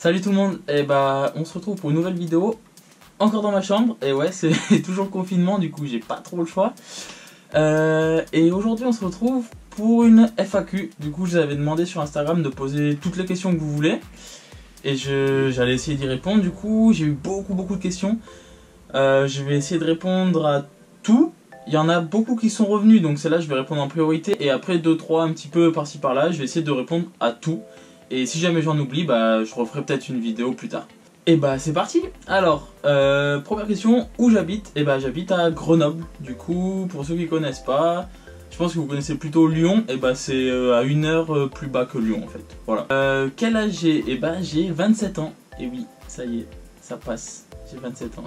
Salut tout le monde, et bah on se retrouve pour une nouvelle vidéo, encore dans ma chambre, et ouais c'est toujours le confinement, du coup j'ai pas trop le choix. Et aujourd'hui on se retrouve pour une FAQ, du coup je vous avais demandé sur Instagram de poser toutes les questions que vous voulez, et j'allais essayer d'y répondre, du coup j'ai eu beaucoup de questions, je vais essayer de répondre à tout. Il y en a beaucoup qui sont revenus, donc celle-là je vais répondre en priorité, et après 2-3 un petit peu par-ci par-là, je vais essayer de répondre à tout. Et si jamais j'en oublie, bah je referai peut-être une vidéo plus tard. Et bah c'est parti. Alors, première question, où j'habite? Et bah j'habite à Grenoble. Du coup, pour ceux qui connaissent pas, je pense que vous connaissez plutôt Lyon. Et bah c'est à 1 heure plus bas que Lyon en fait. Voilà. Quel âge j'ai? Et bah j'ai 27 ans. Et oui, ça y est, ça passe. J'ai 27 ans.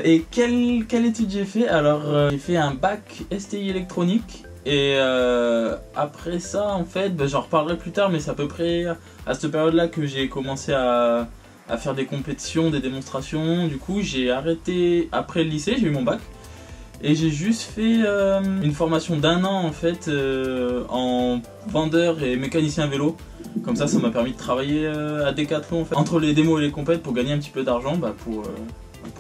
Et quelle étude j'ai fait? Alors j'ai fait un bac STI électronique. Et après ça, en fait, bah, j'en reparlerai plus tard, mais c'est à peu près à cette période-là que j'ai commencé à faire des compétitions, des démonstrations. Du coup, j'ai arrêté après le lycée, j'ai eu mon bac. Et j'ai juste fait une formation d'1 an, en fait, en vendeur et mécanicien vélo. Comme ça m'a permis de travailler à Decathlon, en fait, entre les démos et les compètes pour gagner un petit peu d'argent, bah, pour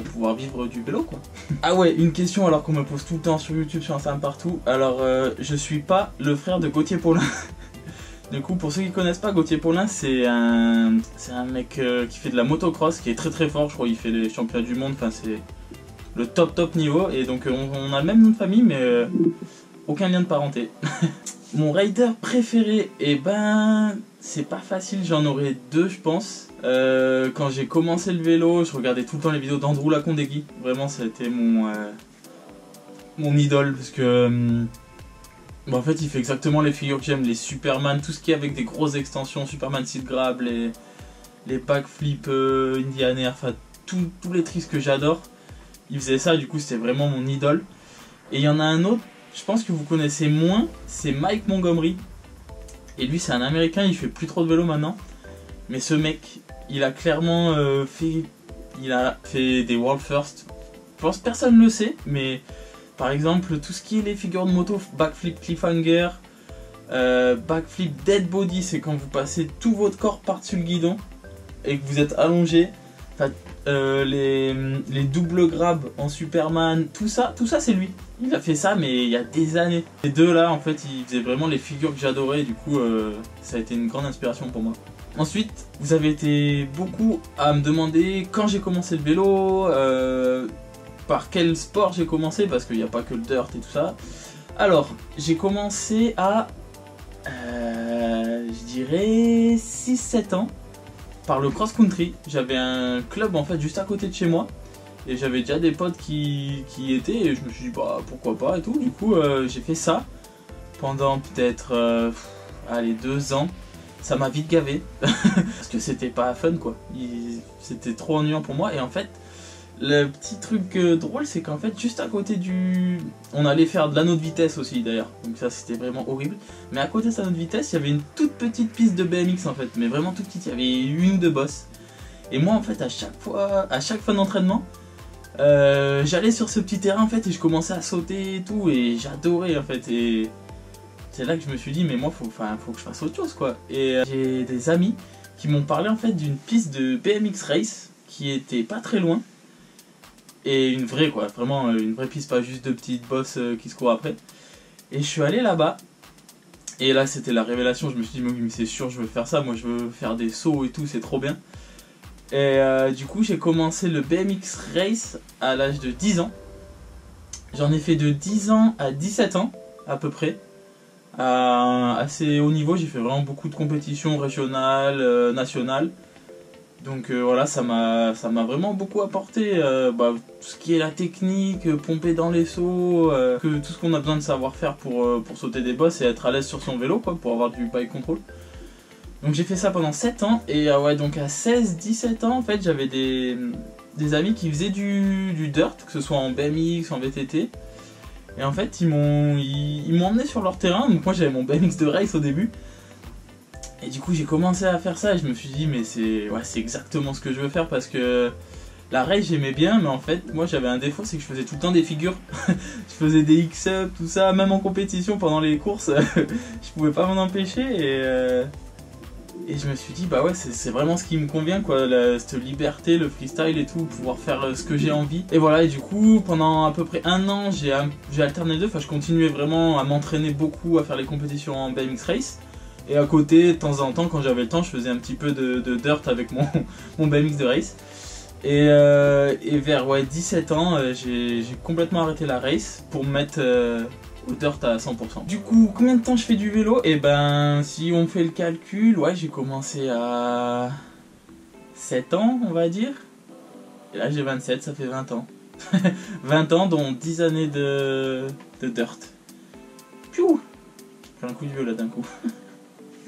pouvoir vivre du vélo quoi. Ah ouais, une question alors qu'on me pose tout le temps sur YouTube, sur Instagram, partout. Alors je suis pas le frère de Gauthier Paulin. Du coup pour ceux qui connaissent pas, Gauthier Paulin c'est un mec qui fait de la motocross, qui est très fort, je crois il fait les championnats du monde, enfin c'est le top niveau. Et donc on a le même nom de famille mais aucun lien de parenté. Mon rider préféré, et ben c'est pas facile, j'en aurais deux je pense. Quand j'ai commencé le vélo, je regardais tout le temps les vidéos d'Andrew Lacondegui. Vraiment ça a été mon idole parce que en fait il fait exactement les figures que j'aime, les Superman, tout ce qui est avec des grosses extensions, Superman Seat Grab, les backflips Indian Air, enfin tous les tricks que j'adore. Il faisait ça, du coup c'était vraiment mon idole. Et il y en a un autre, je pense que vous connaissez moins, c'est Mike Montgomery. Et lui c'est un américain, il fait plus trop de vélo maintenant. Mais ce mec, il a clairement fait des world first. Je pense que personne ne le sait, mais par exemple tout ce qui est les figures de moto, backflip cliffhanger, backflip dead body, c'est quand vous passez tout votre corps par-dessus le guidon et que vous êtes allongé. Enfin, les double grabs en Superman, tout ça c'est lui. Il a fait ça mais il y a des années. Les deux là en fait ils faisaient vraiment les figures que j'adorais, du coup ça a été une grande inspiration pour moi. Ensuite, vous avez été beaucoup à me demander quand j'ai commencé le vélo, par quel sport j'ai commencé, parce qu'il n'y a pas que le dirt et tout ça. Alors, j'ai commencé à, je dirais, 6-7 ans, par le cross-country. J'avais un club en fait juste à côté de chez moi, et j'avais déjà des potes qui y étaient, et je me suis dit, bah pourquoi pas et tout. Du coup, j'ai fait ça pendant peut-être, allez, 2 ans. Ça m'a vite gavé parce que c'était pas fun quoi, c'était trop ennuyant pour moi. Et en fait le petit truc drôle c'est qu'en fait juste à côté on allait faire de l'anneau de vitesse aussi d'ailleurs, donc ça c'était vraiment horrible. Mais à côté de cet anneau de vitesse il y avait une toute petite piste de BMX en fait, mais vraiment toute petite, il y avait 1 ou 2 bosses. Et moi en fait à chaque fin d'entraînement j'allais sur ce petit terrain en fait et je commençais à sauter et tout, et j'adorais en fait. Et c'est là que je me suis dit mais moi faut que je fasse autre chose quoi. Et j'ai des amis qui m'ont parlé en fait d'une piste de BMX race qui était pas très loin, et une vraie quoi, vraiment une vraie piste, pas juste de petites bosses qui se courent après. Et je suis allé là-bas et là c'était la révélation, je me suis dit mais c'est sûr je veux faire ça, moi je veux faire des sauts et tout, c'est trop bien. Et du coup j'ai commencé le BMX race à l'âge de 10 ans. J'en ai fait de 10 ans à 17 ans à peu près. Assez haut niveau, j'ai fait vraiment beaucoup de compétitions régionales, nationales. Donc voilà, ça m'a vraiment beaucoup apporté, tout ce qui est la technique, pomper dans les sauts, tout ce qu'on a besoin de savoir faire pour sauter des bosses et être à l'aise sur son vélo quoi, pour avoir du bike control. Donc j'ai fait ça pendant 7 ans, et ouais, donc à 16-17 ans en fait j'avais des amis qui faisaient du dirt, que ce soit en BMX, en VTT. Et en fait ils m'ont emmené sur leur terrain, donc moi j'avais mon BMX de race au début. Et du coup j'ai commencé à faire ça et je me suis dit mais c'est exactement ce que je veux faire, parce que la race j'aimais bien, mais en fait moi j'avais un défaut, c'est que je faisais tout le temps des figures. Je faisais des X-up, tout ça, même en compétition pendant les courses, je pouvais pas m'en empêcher. Et je me suis dit, bah ouais, c'est vraiment ce qui me convient, quoi, cette liberté, le freestyle et tout, pouvoir faire ce que j'ai envie. Et voilà, et du coup, pendant à peu près un an, j'ai alterné les deux, enfin je continuais vraiment à m'entraîner beaucoup, à faire les compétitions en BMX Race. Et à côté, de temps en temps, quand j'avais le temps, je faisais un petit peu de dirt avec mon BMX de race. Et vers 17 ans, j'ai complètement arrêté la race pour me mettre au dirt à 100%. Du coup, combien de temps je fais du vélo? Et ben, si on fait le calcul, ouais, j'ai commencé à 7 ans, on va dire. Et là, j'ai 27, ça fait 20 ans. 20 ans, dont 10 années de dirt. Piou! J'ai un coup de vieux là d'un coup.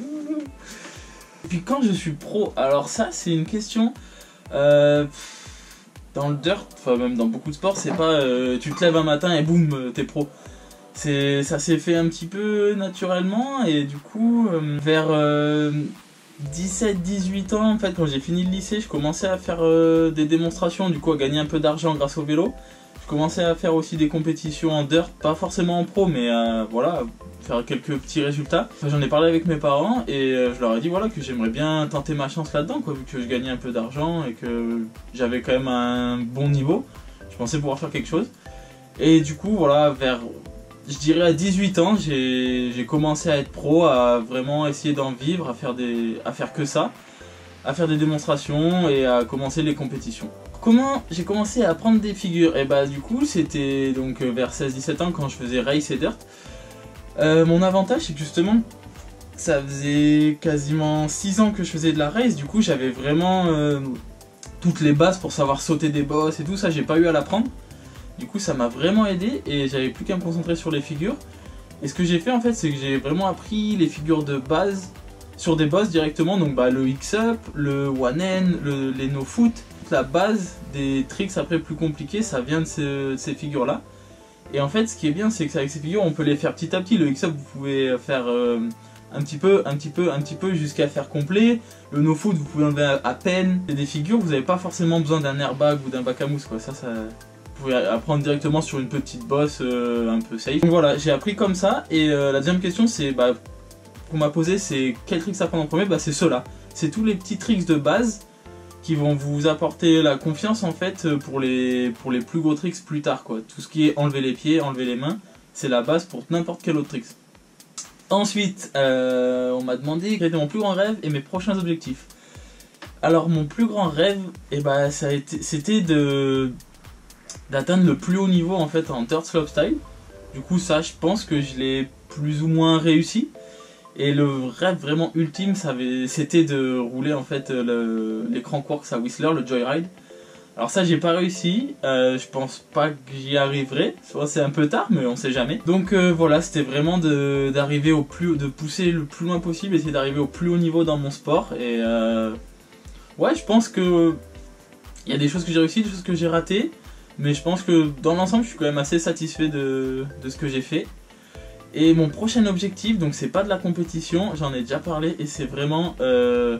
Et puis quand je suis pro, alors ça, c'est une question... dans le dirt, enfin même dans beaucoup de sports, c'est pas tu te lèves un matin et boum, t'es pro. Ça s'est fait un petit peu naturellement et du coup vers 17-18 ans, en fait, quand j'ai fini le lycée, je commençais à faire des démonstrations, du coup à gagner un peu d'argent grâce au vélo. Je commençais à faire aussi des compétitions en dirt, pas forcément en pro, mais voilà, faire quelques petits résultats. Enfin, j'en ai parlé avec mes parents et je leur ai dit voilà que j'aimerais bien tenter ma chance là-dedans, quoi, vu que je gagnais un peu d'argent et que j'avais quand même un bon niveau. Je pensais pouvoir faire quelque chose. Et du coup, voilà, vers, je dirais à 18 ans, j'ai commencé à être pro, à vraiment essayer d'en vivre, à faire que ça, à faire des démonstrations et à commencer les compétitions. Comment j'ai commencé à prendre des figures? Et bah du coup c'était donc vers 16-17 ans quand je faisais race et dirt. Mon avantage c'est que justement ça faisait quasiment 6 ans que je faisais de la race, du coup j'avais vraiment toutes les bases pour savoir sauter des bosses et tout ça, j'ai pas eu à l'apprendre. Du coup ça m'a vraiment aidé et j'avais plus qu'à me concentrer sur les figures. Et ce que j'ai fait en fait c'est que j'ai vraiment appris les figures de base sur des boss directement, donc bah, le X-Up, le One-N, les no-foot. La base des tricks après plus compliqués, ça vient de ces figures là. Et en fait ce qui est bien c'est que avec ces figures on peut les faire petit à petit. Le X-Up vous pouvez faire un petit peu jusqu'à faire complet. Le no-foot vous pouvez enlever à peine. Et des figures vous n'avez pas forcément besoin d'un airbag ou d'un bac à mousse quoi. Ça vous pouvez apprendre directement sur une petite bosse un peu safe. Donc voilà, j'ai appris comme ça. Et la deuxième question c'est qu'on m'a posé, c'est quel tricks apprendre en premier? Bah c'est ceux-là. C'est tous les petits tricks de base qui vont vous apporter la confiance en fait pour les plus gros tricks plus tard quoi. Tout ce qui est enlever les pieds, enlever les mains, c'est la base pour n'importe quel autre tricks. Ensuite, on m'a demandé quel était mon plus grand rêve et mes prochains objectifs. Alors mon plus grand rêve, c'était d'atteindre le plus haut niveau en fait en dirt slopestyle. Du coup ça je pense que je l'ai plus ou moins réussi. Et le rêve vraiment ultime, c'était de rouler en fait l'écran Quarks à Whistler, le Joyride. Alors ça j'ai pas réussi, je pense pas que j'y arriverai, soit c'est un peu tard mais on sait jamais. Donc voilà, c'était vraiment de pousser le plus loin possible, essayer d'arriver au plus haut niveau dans mon sport. Et ouais, je pense que il y a des choses que j'ai réussi, des choses que j'ai ratées, mais je pense que dans l'ensemble je suis quand même assez satisfait de ce que j'ai fait. Et mon prochain objectif, donc c'est pas de la compétition, j'en ai déjà parlé, et c'est vraiment, je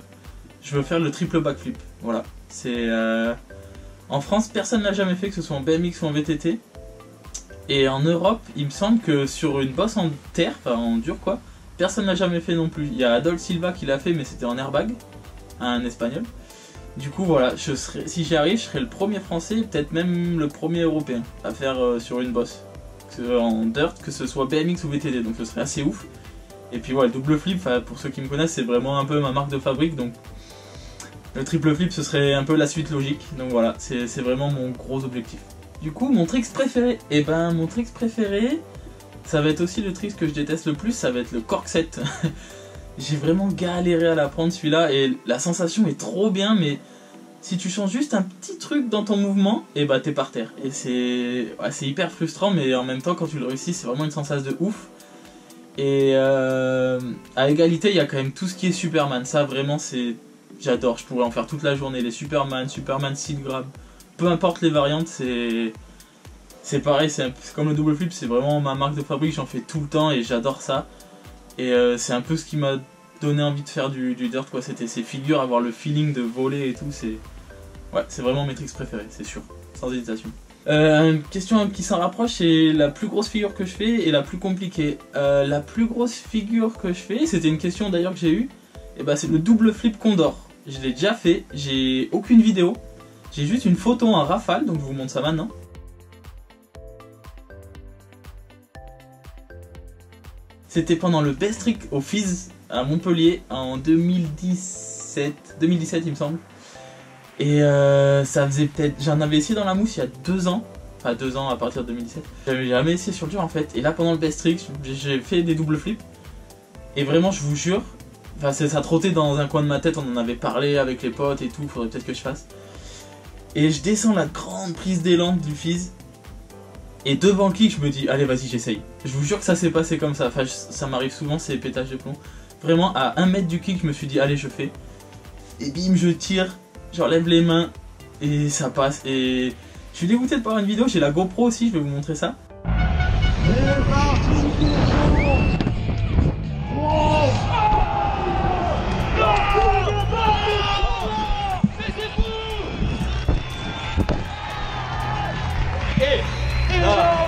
veux faire le triple backflip. Voilà, c'est en France personne l'a jamais fait, que ce soit en BMX ou en VTT. Et en Europe, il me semble que sur une bosse en terre, enfin en dur quoi, personne l'a jamais fait non plus. Il y a Adolf Silva qui l'a fait, mais c'était en airbag, un espagnol. Du coup voilà, si j'y arrive, je serai le premier français, peut-être même le premier européen à faire sur une bosse. En dirt, que ce soit BMX ou VTT, donc ce serait assez ouf. Et puis ouais, le double flip, pour ceux qui me connaissent, c'est vraiment un peu ma marque de fabrique, donc le triple flip ce serait un peu la suite logique. Donc voilà, c'est vraiment mon gros objectif. Du coup, mon tricks préféré, et ben mon tricks préféré, ça va être aussi le tricks que je déteste le plus, ça va être le cork set. J'ai vraiment galéré à l'apprendre celui-là et la sensation est trop bien, mais si tu changes juste un petit truc dans ton mouvement, et bah t'es par terre. Et c'est hyper frustrant, mais en même temps quand tu le réussis, c'est vraiment une sensation de ouf. Et à égalité, il y a quand même tout ce qui est Superman. Ça vraiment j'adore, je pourrais en faire toute la journée. Les Superman seed grab, peu importe les variantes, c'est pareil, c'est comme le double flip, c'est vraiment ma marque de fabrique, j'en fais tout le temps et j'adore ça. Et c'est un peu ce qui m'a donné envie de faire du dirt quoi, c'était ces figures, avoir le feeling de voler et tout, c'est vraiment mes tricks préférés, c'est sûr, sans hésitation. Une question qui s'en rapproche, c'est la plus grosse figure que je fais et la plus compliquée. La plus grosse figure que je fais, c'était une question d'ailleurs que j'ai eue, et bah c'est le double flip Condor. Je l'ai déjà fait, j'ai aucune vidéo, j'ai juste une photo en rafale, donc je vous montre ça maintenant. C'était pendant le Best Trick au Fizz à Montpellier en 2017 il me semble. Et ça faisait peut-être, j'en avais essayé dans la mousse il y a 2 ans. Enfin 2 ans à partir de 2017. J'avais jamais essayé sur le dur en fait. Et là pendant le Best Trick, j'ai fait des double flips. Et vraiment je vous jure, enfin ça trottait dans un coin de ma tête, on en avait parlé avec les potes et tout, faudrait peut-être que je fasse. Et je descends la grande prise d'élan du Fizz. Et devant le kick je me dis allez vas-y j'essaye. Je vous jure que ça s'est passé comme ça, enfin ça m'arrive souvent ces pétages de plomb. Vraiment à 1 mètre du kick je me suis dit allez je fais. Et bim je tire, j'enlève les mains et ça passe. Et je suis dégoûté de pas avoir une vidéo, j'ai la GoPro aussi, je vais vous montrer ça.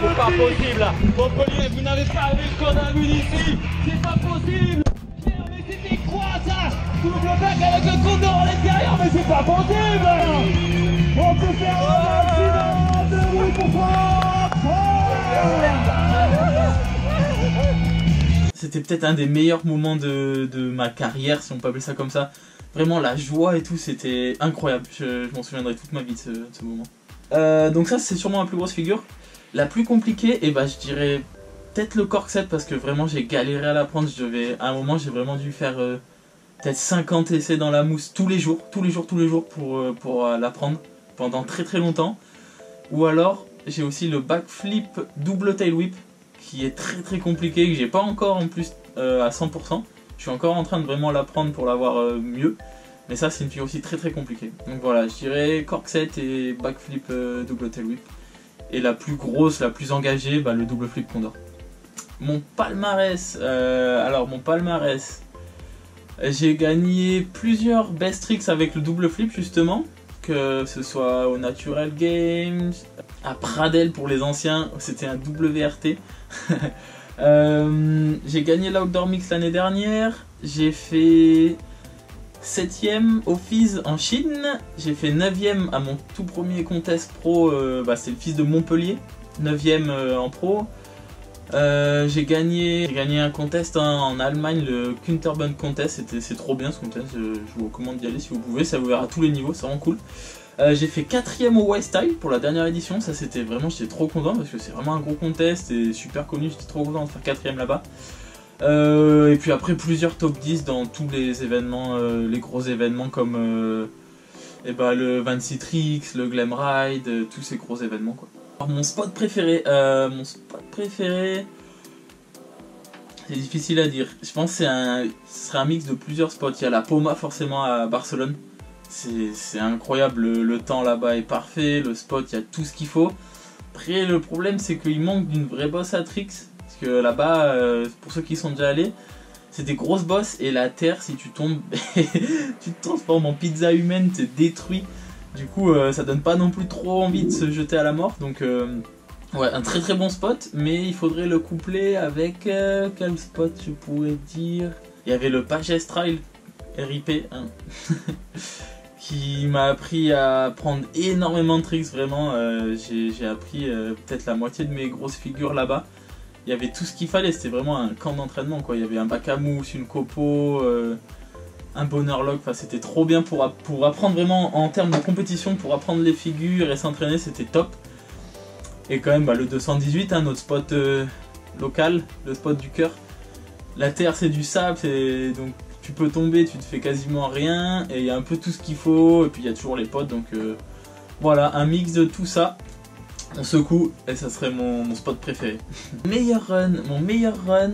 C'est pas possible là. Montpellier, vous n'avez pas vu ce qu'on a vu d'ici. C'est pas possible. Mais c'était quoi ça? Double back avec le Condor à l'intérieur, mais c'est pas possible. On peut faire un accident de bruit pour C'était peut-être un des meilleurs moments de ma carrière, si on peut appeler ça comme ça. Vraiment la joie et tout, c'était incroyable. Je m'en souviendrai toute ma vie de ce moment. Donc ça c'est sûrement ma plus grosse figure. La plus compliquée, et bah je dirais peut-être le cork set parce que vraiment j'ai galéré à l'apprendre. À un moment j'ai vraiment dû faire peut-être 50 essais dans la mousse tous les jours pour l'apprendre pendant très longtemps. Ou alors j'ai aussi le backflip double tail whip qui est très compliqué, que j'ai pas encore en plus à 100%. Je suis encore en train de vraiment l'apprendre pour l'avoir mieux. Mais ça c'est une figure aussi très compliquée. Donc voilà, je dirais cork set et backflip double tail whip. Et la plus grosse, la plus engagée, bah, le double flip Condor. Mon palmarès, j'ai gagné plusieurs best tricks avec le double flip justement, que ce soit au Natural Games, à Pradel pour les anciens, c'était un WRT. J'ai gagné l'Outdoor Mix l'année dernière, j'ai fait 7ème au Fizz en Chine, j'ai fait 9ème à mon tout premier contest pro, c'est le Fizz de Montpellier, 9ème en pro. J'ai gagné un contest en Allemagne, le Kunterbund Contest, c'est trop bien ce contest, je vous recommande d'y aller si vous pouvez, ça vous verra à tous les niveaux, c'est vraiment cool. J'ai fait 4ème au Wild Style pour la dernière édition, ça c'était vraiment, j'étais trop content parce que c'est vraiment un gros contest et super connu, j'étais trop content de faire 4ème là-bas. Et puis après plusieurs top 10 dans tous les événements, les gros événements comme le 26 Tricks, le Glam Ride, tous ces gros événements quoi. Alors, mon spot préféré, c'est difficile à dire. Je pense que ce serait un mix de plusieurs spots. Il y a la Poma forcément à Barcelone. C'est incroyable, le temps là-bas est parfait, le spot, il y a tout ce qu'il faut. Après le problème c'est qu'il manque d'une vraie bosse à tricks. Parce que là-bas, pour ceux qui sont déjà allés, c'est des grosses bosses et la terre, si tu tombes, tu te transformes en pizza humaine, t'es détruit. Du coup, ça donne pas non plus trop envie de se jeter à la mort. Donc, ouais, un très bon spot, mais il faudrait le coupler avec quel spot je pourrais dire. Il y avait le Pages Trail RIP, hein, qui m'a appris à prendre énormément de tricks. Vraiment, j'ai appris peut-être la moitié de mes grosses figures là-bas. Il y avait tout ce qu'il fallait, c'était vraiment un camp d'entraînement quoi. Il y avait un bac à mousse, une copo, un bonheur lock, enfin c'était trop bien pour apprendre vraiment en termes de compétition, pour apprendre les figures et s'entraîner, c'était top. Et quand même le 218, notre spot local, le spot du cœur. La terre c'est du sable, donc tu peux tomber, tu te fais quasiment rien, et il y a un peu tout ce qu'il faut, et puis il y a toujours les potes, donc voilà, un mix de tout ça. On secoue et ça serait mon spot préféré. Mon meilleur run,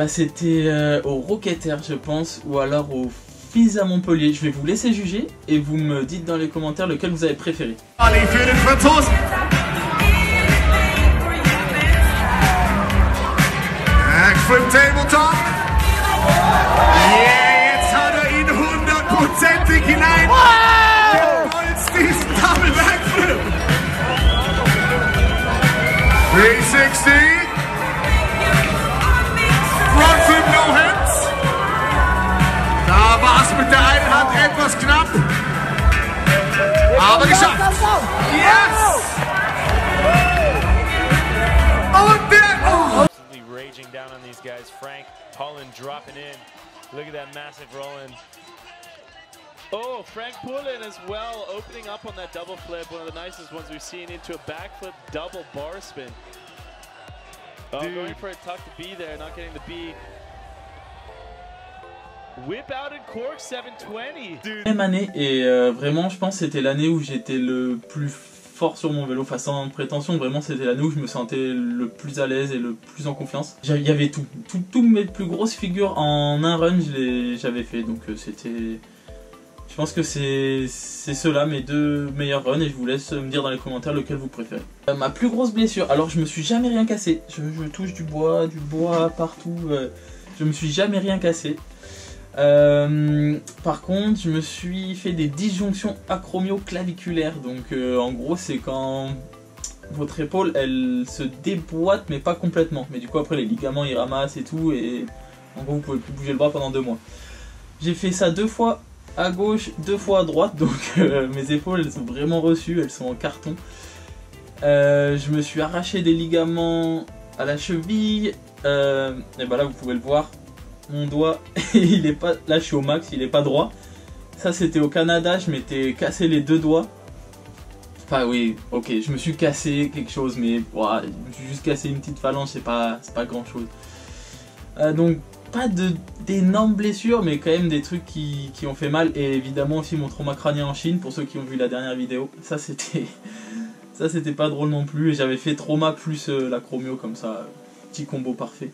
c'était au Rocketeer je pense, ou alors au Fizz à Montpellier. Je vais vous laisser juger et vous me dites dans les commentaires lequel vous avez préféré. Allez, für den Franzosen. Backflip Tabletop. Yeah, jetzt hat ihn 100%ig hinein. Diesen Double Backflip. 360. Front flip, no hands. Start etwas knapp. Aber geschafft. Yes! Und der... Raging down on these guys. Frank Holland dropping in. Look at that massive roll-in. Oh, Frank Poulin as well, opening up on that double flip. One of the nicest ones we've seen into a backflip double bar spin. Oh, going for a tuck to B there, not getting the B. Whip out in cork 720. Dude. Même année, et vraiment, je pense que c'était l'année où j'étais le plus fort sur mon vélo, enfin sans prétention, vraiment c'était l'année où je me sentais le plus à l'aise et le plus en confiance. Il y avait toutes mes plus grosses figures en un run, j'avais fait, donc c'était... Je pense que c'est ceux-là mes deux meilleurs runs et je vous laisse me dire dans les commentaires lequel vous préférez. Ma plus grosse blessure, alors je me suis jamais rien cassé, je touche du bois partout, je me suis jamais rien cassé. Par contre, je me suis fait des disjonctions acromioclaviculaires. Donc en gros, c'est quand votre épaule elle se déboîte mais pas complètement. Mais du coup après les ligaments ils ramassent et tout et en gros vous pouvez plus bouger le bras pendant 2 mois. J'ai fait ça 2 fois à gauche, 2 fois à droite. Donc mes épaules elles sont vraiment reçues, elles sont en carton. Je me suis arraché des ligaments à la cheville. Et bah là vous pouvez le voir. Mon doigt, il est pas. Là, je suis au max, il est pas droit. Ça, c'était au Canada, je m'étais cassé les 2 doigts. Enfin, oui, ok, je me suis cassé quelque chose, mais ouah, je me suis juste cassé une petite phalange, c'est pas grand chose. Donc, pas d'énormes blessures, mais quand même des trucs qui ont fait mal. Et évidemment, aussi mon trauma crânien en Chine, pour ceux qui ont vu la dernière vidéo. Ça, c'était pas drôle non plus. Et j'avais fait trauma plus l'acromio, comme ça. Combo parfait.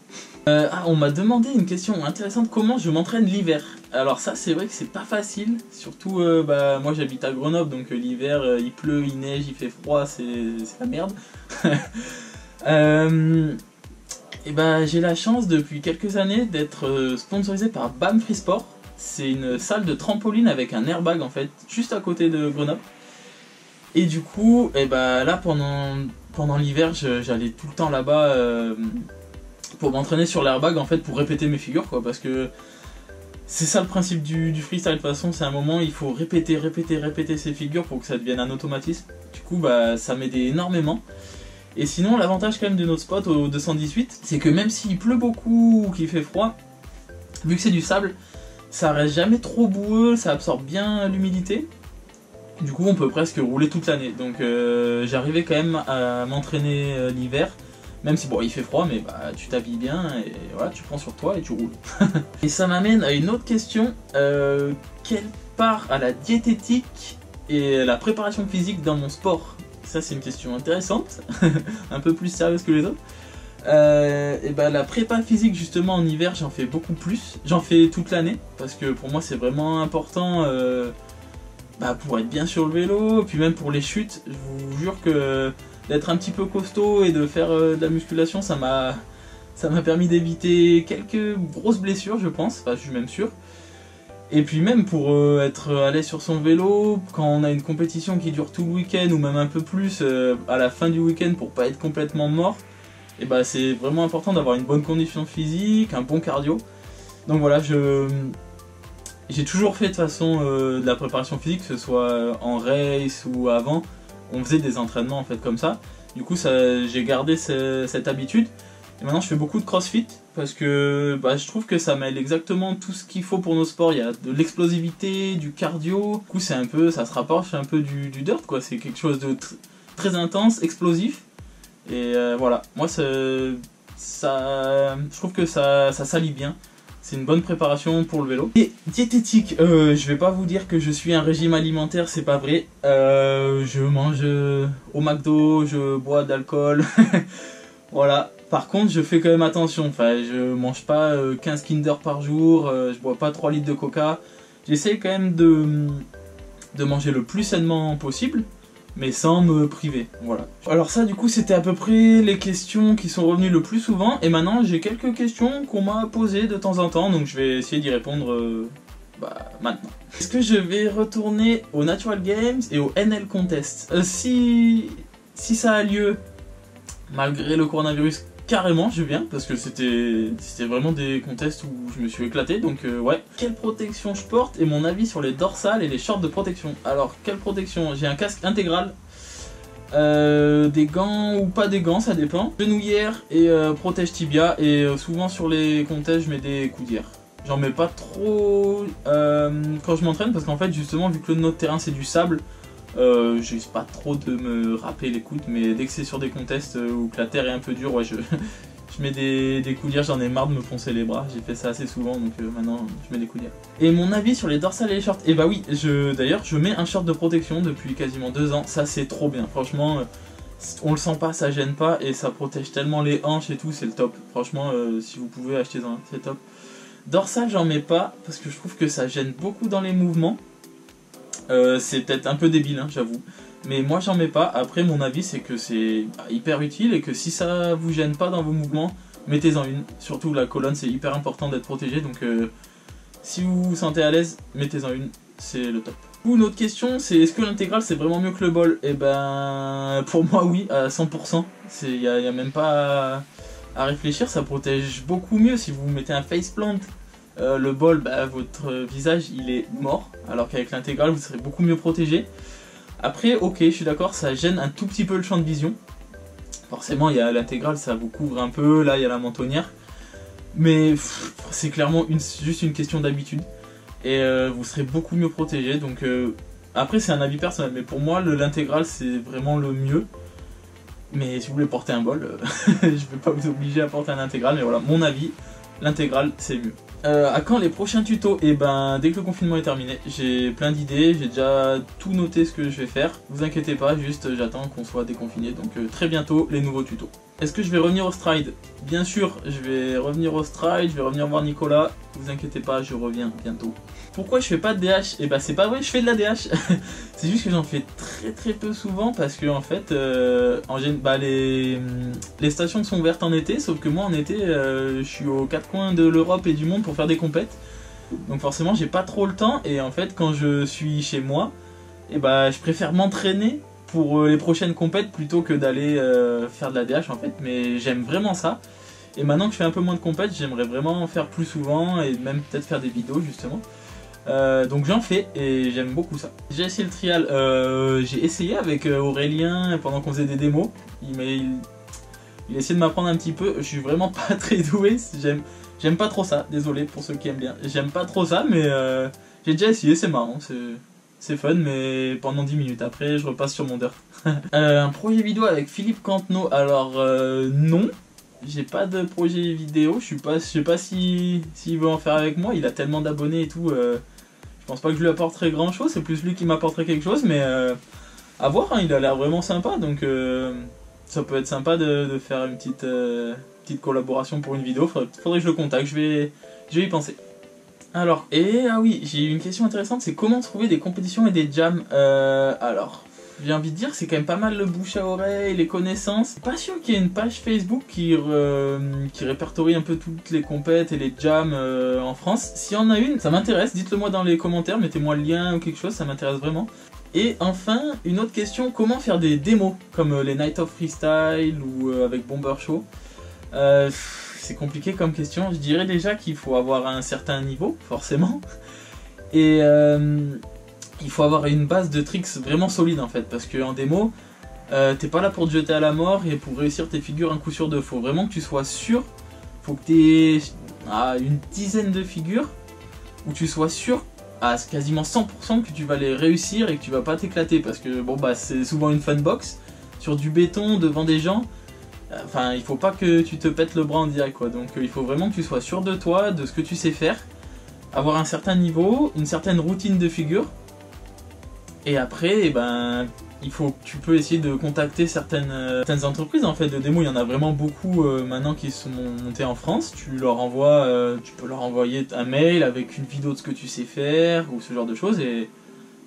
On m'a demandé une question intéressante, comment je m'entraîne l'hiver. Alors ça c'est vrai que c'est pas facile, surtout moi j'habite à Grenoble donc l'hiver il pleut, il neige, il fait froid, c'est la merde. Et j'ai la chance depuis quelques années d'être sponsorisé par BAM Free Sport. C'est une salle de trampoline avec un airbag en fait, juste à côté de Grenoble. Et du coup, là pendant l'hiver, j'allais tout le temps là-bas pour m'entraîner sur l'airbag en fait, pour répéter mes figures quoi, parce que c'est ça le principe du freestyle de toute façon, c'est un moment il faut répéter ses figures pour que ça devienne un automatisme. Du coup ça m'aidait énormément. Et sinon l'avantage quand même de notre spot au 218, c'est que même s'il pleut beaucoup ou qu'il fait froid, vu que c'est du sable, ça reste jamais trop boueux, ça absorbe bien l'humidité. Du coup on peut presque rouler toute l'année, donc j'arrivais quand même à m'entraîner l'hiver, même si bon il fait froid, mais tu t'habilles bien et voilà, tu prends sur toi et tu roules. Et ça m'amène à une autre question, quelle part à la diététique et la préparation physique dans mon sport? Ça c'est une question intéressante, un peu plus sérieuse que les autres. La prépa physique justement en hiver j'en fais beaucoup plus, j'en fais toute l'année, parce que pour moi c'est vraiment important pour être bien sur le vélo, puis même pour les chutes. Je vous jure que d'être un petit peu costaud et de faire de la musculation, ça m'a permis d'éviter quelques grosses blessures je pense, enfin je suis même sûr. Et puis même pour être à l'aise sur son vélo, quand on a une compétition qui dure tout le week-end ou même un peu plus à la fin du week-end pour pas être complètement mort, et c'est vraiment important d'avoir une bonne condition physique, un bon cardio. Donc voilà, j'ai toujours fait de toute façon de la préparation physique, que ce soit en race ou avant, on faisait des entraînements en fait comme ça. Du coup j'ai gardé cette habitude. Et maintenant je fais beaucoup de crossfit parce que je trouve que ça mêle exactement tout ce qu'il faut pour nos sports. Il y a de l'explosivité, du cardio. Du coup ça se rapproche un peu du dirt quoi. C'est quelque chose de très intense, explosif. Et voilà, moi je trouve que ça s'allie bien. C'est une bonne préparation pour le vélo. Et diététique, je vais pas vous dire que je suis un régime alimentaire, c'est pas vrai. Je mange au McDo, je bois de l'alcool. Voilà. Par contre, je fais quand même attention. Enfin, je mange pas 15 Kinder par jour, je bois pas 3 litres de coca. J'essaie quand même de manger le plus sainement possible, mais sans me priver, voilà. Alors ça du coup c'était à peu près les questions qui sont revenues le plus souvent, et maintenant j'ai quelques questions qu'on m'a posées de temps en temps, donc je vais essayer d'y répondre maintenant. Est-ce que je vais retourner au Natural Games et au NL Contest? Si ça a lieu, malgré le coronavirus carrément je viens parce que c'était vraiment des contests où je me suis éclaté, donc ouais. Quelle protection je porte et mon avis sur les dorsales et les shorts de protection. Alors quelle protection? J'ai un casque intégral, des gants ou pas des gants, ça dépend. Genouillère et protège tibia, et souvent sur les contests je mets des coudières. J'en mets pas trop quand je m'entraîne parce qu'en fait justement vu que notre terrain c'est du sable, j'use pas trop de me râper les coudes, mais dès que c'est sur des contests où que la terre est un peu dure, ouais, je mets des coudières. J'en ai marre de me foncer les bras, j'ai fait ça assez souvent, donc maintenant je mets des coudières. Et mon avis sur les dorsales et les shorts, et bah oui, d'ailleurs je mets un short de protection depuis quasiment 2 ans, ça c'est trop bien, franchement on le sent pas, ça gêne pas et ça protège tellement les hanches et tout, c'est le top. Franchement si vous pouvez achetez-en, c'est top. Dorsale j'en mets pas parce que je trouve que ça gêne beaucoup dans les mouvements. C'est peut-être un peu débile, hein, j'avoue, mais moi j'en mets pas. Après mon avis c'est que c'est hyper utile et que si ça vous gêne pas dans vos mouvements, mettez-en une. Surtout la colonne, c'est hyper important d'être protégé, donc si vous vous sentez à l'aise, mettez-en une, c'est le top. Une autre question, c'est est-ce que l'intégrale c'est vraiment mieux que le ball? Et ben pour moi oui, à 100%, il y a même pas à réfléchir, ça protège beaucoup mieux. Si vous mettez un faceplant, le ball, bah, votre visage il est mort, alors qu'avec l'intégrale vous serez beaucoup mieux protégé. Après ok, je suis d'accord, ça gêne un tout petit peu le champ de vision. Forcément il y a l'intégrale, ça vous couvre un peu, là il y a la mentonnière. Mais c'est clairement juste une question d'habitude. Et vous serez beaucoup mieux protégé. Donc après c'est un avis personnel, mais pour moi l'intégrale c'est vraiment le mieux. Mais si vous voulez porter un bol, je ne vais pas vous obliger à porter un intégral, mais voilà, mon avis, l'intégrale c'est mieux. À quand les prochains tutos? Et ben dès que le confinement est terminé, j'ai plein d'idées, j'ai déjà tout noté ce que je vais faire. Vous inquiétez pas, juste j'attends qu'on soit déconfiné, donc très bientôt les nouveaux tutos. Est-ce que je vais revenir au stride? Bien sûr, je vais revenir au stride, je vais revenir voir Nicolas, vous inquiétez pas, je reviens bientôt. Pourquoi je fais pas de DH? Et bah c'est pas vrai, je fais de la DH. C'est juste que j'en fais très peu souvent parce que en fait les stations sont ouvertes en été, sauf que moi en été je suis aux 4 coins de l'Europe et du monde pour faire des compètes. Donc forcément j'ai pas trop le temps, et en fait quand je suis chez moi, et bah je préfère m'entraîner pour les prochaines compètes plutôt que d'aller faire de la DH en fait. Mais j'aime vraiment ça. Et maintenant que je fais un peu moins de compètes, j'aimerais vraiment en faire plus souvent et même peut-être faire des vidéos justement. Donc j'en fais et j'aime beaucoup ça. J'ai essayé le trial, j'ai essayé avec Aurélien pendant qu'on faisait des démos. Il a essayé de m'apprendre un petit peu, je suis vraiment pas très doué, j'aime pas trop ça, désolé pour ceux qui aiment bien. J'aime pas trop ça, mais j'ai déjà essayé, c'est marrant, c'est fun, mais pendant 10 minutes, après je repasse sur mon dirt. Un projet vidéo avec Philippe Cantenot, alors non. J'ai pas de projet vidéo, je sais pas s'il veut en faire avec moi, il a tellement d'abonnés et tout, je pense pas que je lui apporterai grand chose, c'est plus lui qui m'apporterait quelque chose, mais à voir, hein, il a l'air vraiment sympa, donc ça peut être sympa de faire une petite collaboration pour une vidéo. Faudrait que je le contacte, je vais y penser. Alors, ah oui, j'ai une question intéressante, c'est comment trouver des compétitions et des jams. Alors, j'ai envie de dire, c'est quand même pas mal le bouche à oreille, les connaissances. Pas sûr qu'il y ait une page Facebook qui répertorie un peu toutes les compètes et les jams en France. S'il y en a une, ça m'intéresse, dites-le moi dans les commentaires, mettez-moi le lien ou quelque chose, ça m'intéresse vraiment. Et enfin, une autre question, comment faire des démos comme les Night of Freestyle ou avec Bomber Show. C'est compliqué comme question, je dirais déjà qu'il faut avoir un certain niveau, forcément. Et il faut avoir une base de tricks vraiment solide en fait, parce qu'en démo, t'es pas là pour te jeter à la mort et pour réussir tes figures un coup sur deux. Faut vraiment que tu sois sûr, faut que t'aies une dizaine de figures où tu sois sûr à quasiment 100% que tu vas les réussir et que tu vas pas t'éclater, parce que bon bah c'est souvent une funbox sur du béton devant des gens. Enfin, il faut pas que tu te pètes le bras en direct quoi, donc il faut vraiment que tu sois sûr de toi, de ce que tu sais faire, avoir un certain niveau, une certaine routine de figure. Et après, tu peux essayer de contacter certaines entreprises en fait de démo. Il y en a vraiment beaucoup maintenant qui sont montées en France. Tu peux leur envoyer un mail avec une vidéo de ce que tu sais faire ou ce genre de choses. Et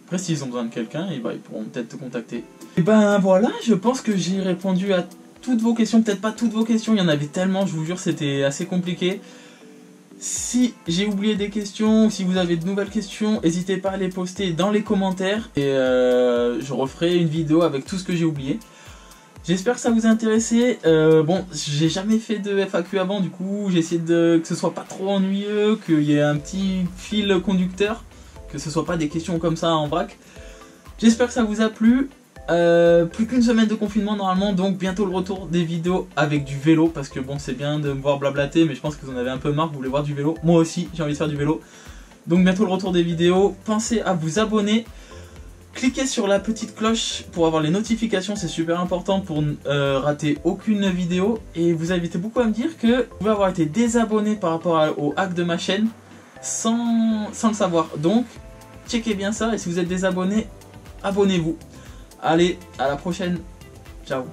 après, s'ils ont besoin de quelqu'un, ils pourront peut-être te contacter. Et voilà, je pense que j'ai répondu à toutes vos questions. Peut-être pas toutes vos questions, il y en avait tellement, je vous jure, c'était assez compliqué. Si j'ai oublié des questions, si vous avez de nouvelles questions, n'hésitez pas à les poster dans les commentaires et je referai une vidéo avec tout ce que j'ai oublié. J'espère que ça vous a intéressé. Bon, j'ai jamais fait de FAQ avant, du coup j'ai essayé que ce soit pas trop ennuyeux, qu'il y ait un petit fil conducteur, que ce soit pas des questions comme ça en vrac. J'espère que ça vous a plu. Plus qu'une semaine de confinement normalement, donc bientôt le retour des vidéos avec du vélo, parce que bon, c'est bien de me voir blablater, mais je pense que vous en avez un peu marre, vous voulez voir du vélo. Moi aussi, j'ai envie de faire du vélo. Donc bientôt le retour des vidéos. Pensez à vous abonner. Cliquez sur la petite cloche pour avoir les notifications, c'est super important pour rater aucune vidéo. Et vous invitez beaucoup à me dire que vous pouvez avoir été désabonné par rapport au hack de ma chaîne sans le savoir. Donc, checkez bien ça et si vous êtes désabonné, abonnez-vous. Allez, à la prochaine. Ciao.